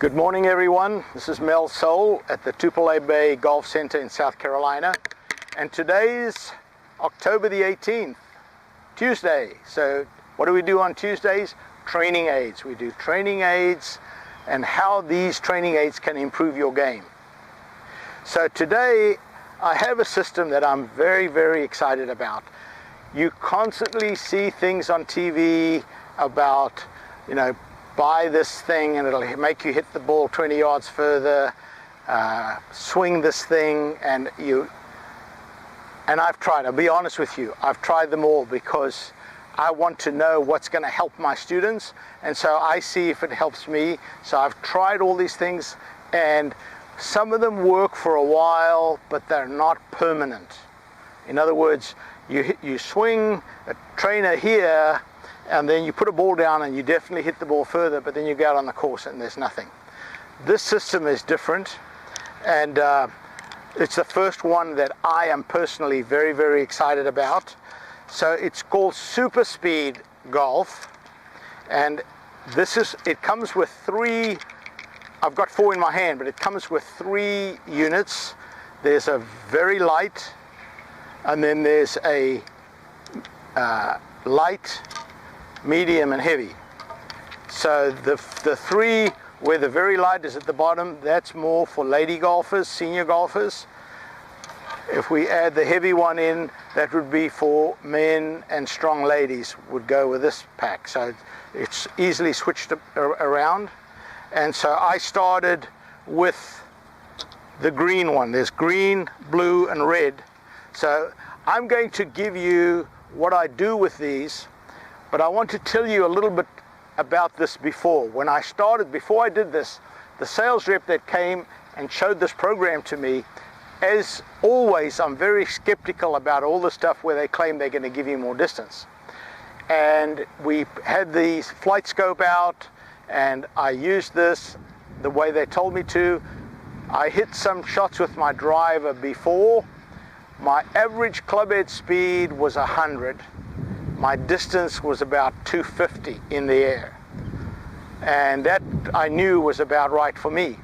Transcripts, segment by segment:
Good morning, everyone. This is Mel Soul at the Tupelo Bay Golf Center in South Carolina. And today's October the 18th, Tuesday. So what do we do on Tuesdays? Training aids. We do training aids and how these training aids can improve your game. So today I have a system that I'm very, very excited about. You constantly see things on TV about, buy this thing and it'll make you hit the ball 20 yards further, swing this thing, and I've tried, I'll be honest with you, I've tried them all because I want to know what's going to help my students, and so I see if it helps me. So I've tried all these things, and some of them work for a while, but they're not permanent. In other words, you swing a trainer here, and then you put a ball down and you definitely hit the ball further, but then you go out on the course and there's nothing. This system is different, and it's the first one that I am personally very, very excited about. So it's called Super Speed Golf, and it comes with three, I've got four in my hand, but it comes with three units. There's a very light, and then there's a light, medium, and heavy. So the three where the very light is at the bottom, that's more for lady golfers, senior golfers. If we add the heavy one in, that would be for men, and strong ladies would go with this pack. So it's easily switched around. And so I started with the green one. There's green, blue, and red. So I'm going to give you what I do with these, but I want to tell you a little bit about this before. When I started, before I did this, the sales rep that came and showed this program to me, as always, I'm very skeptical about all the stuff where they claim they're going to give you more distance. And we had the flight scope out, and I used this the way they told me to. I hit some shots with my driver before. My average club head speed was 100. My distance was about 250 in the air. And that I knew was about right for me.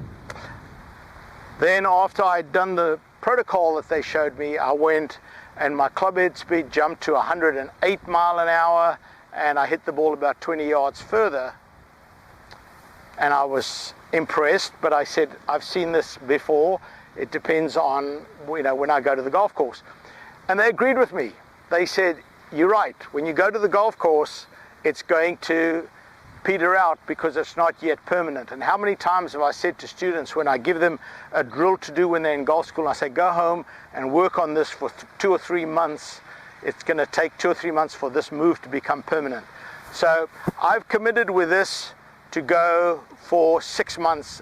Then after I'd done the protocol that they showed me, I went and my club head speed jumped to 108 mile an hour, and I hit the ball about 20 yards further. And I was impressed, but I said, I've seen this before. It depends on, when I go to the golf course. And they agreed with me. They said, you're right, when you go to the golf course, it's going to peter out because it's not yet permanent. And how many times have I said to students when I give them a drill to do when they're in golf school, I say, go home and work on this for 2 or 3 months. It's going to take 2 or 3 months for this move to become permanent. So I've committed with this to go for 6 months,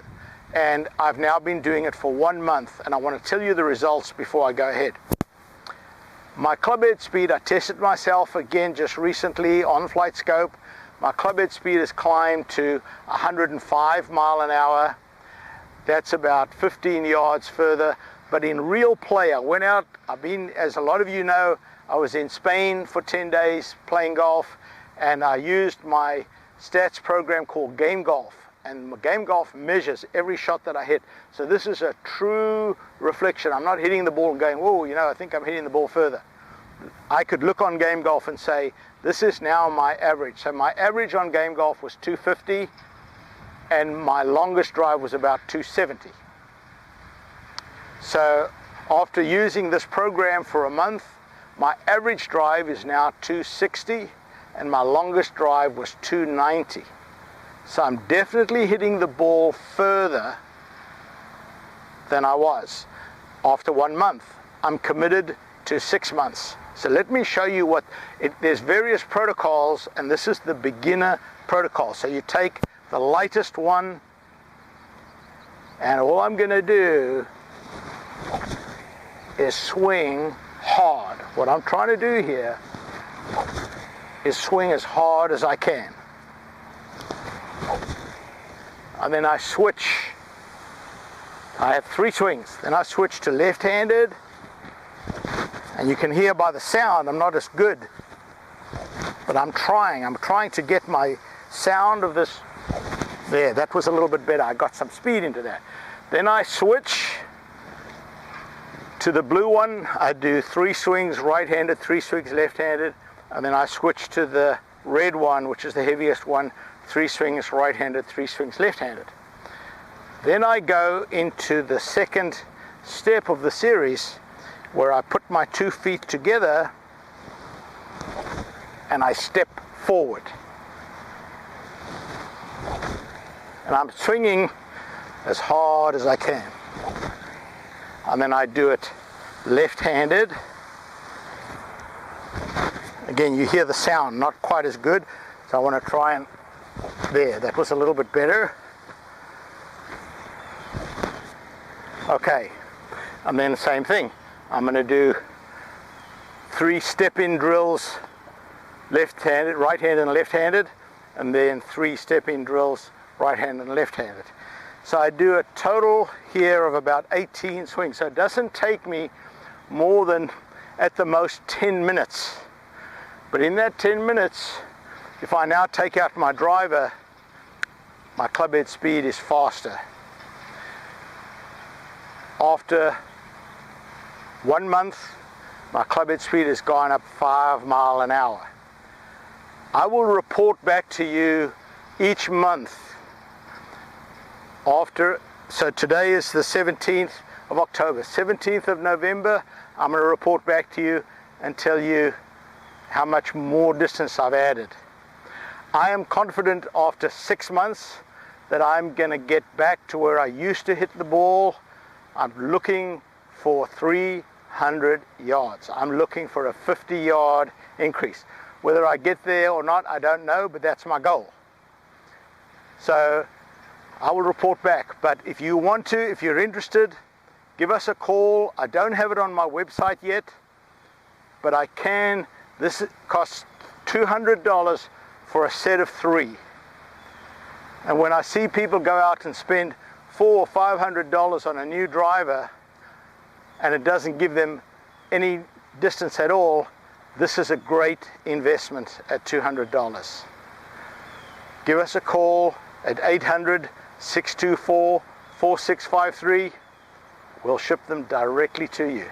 and I've now been doing it for 1 month, and I want to tell you the results before I go ahead. My club head speed, I tested myself again just recently on flight scope. My club head speed has climbed to 105 mile an hour. That's about 15 yards further. But in real play, I went out, as a lot of you know, I was in Spain for 10 days playing golf, and I used my stats program called Game Golf. And Game Golf measures every shot that I hit. So this is a true reflection. I'm not hitting the ball and going, whoa, I think I'm hitting the ball further. I could look on Game Golf and say, this is now my average. So my average on Game Golf was 250, and my longest drive was about 270. So after using this program for a month, my average drive is now 260, and my longest drive was 290. So I'm definitely hitting the ball further than I was after 1 month. I'm committed to 6 months. So let me show you there's various protocols, and this is the beginner protocol. So you take the lightest one, and all I'm going to do is swing hard. What I'm trying to do here is swing as hard as I can. And then I switch. I have 3 swings. Then I switch to left-handed, and you can hear by the sound I'm not as good, but I'm trying to get my sound of this There, that was a little bit better. I got some speed into that. Then I switch to the blue one. I do 3 swings right-handed, 3 swings left-handed, and then I switch to the red one, which is the heaviest one, 3 swings right-handed, 3 swings left-handed. Then I go into the second step of the series where I put my 2 feet together and I step forward. And I'm swinging as hard as I can. And then I do it left-handed. Again, you hear the sound, not quite as good, so I want to try and, there, that was a little bit better. Okay, and then same thing. I'm going to do 3 step-in drills, left-handed, right-handed and left-handed, and then 3 step-in drills, right-handed and left-handed. So I do a total here of about 18 swings. So it doesn't take me more than, at the most, 10 minutes. But in that 10 minutes, if I now take out my driver, my club head speed is faster. After 1 month, my club head speed has gone up 5 miles an hour. I will report back to you each month after, so today is the 17th of October, 17th of November, I'm going to report back to you and tell you how much more distance I've added. I am confident after 6 months that I'm going to get back to where I used to hit the ball. I'm looking for 300 yards. I'm looking for a 50-yard increase. Whether I get there or not, I don't know, but that's my goal. So I will report back. But if you want to, if you're interested, give us a call. I don't have it on my website yet, but I can. This costs $200 for a set of 3. And when I see people go out and spend $400 or $500 on a new driver and it doesn't give them any distance at all, this is a great investment at $200. Give us a call at 800-624-4653. We'll ship them directly to you.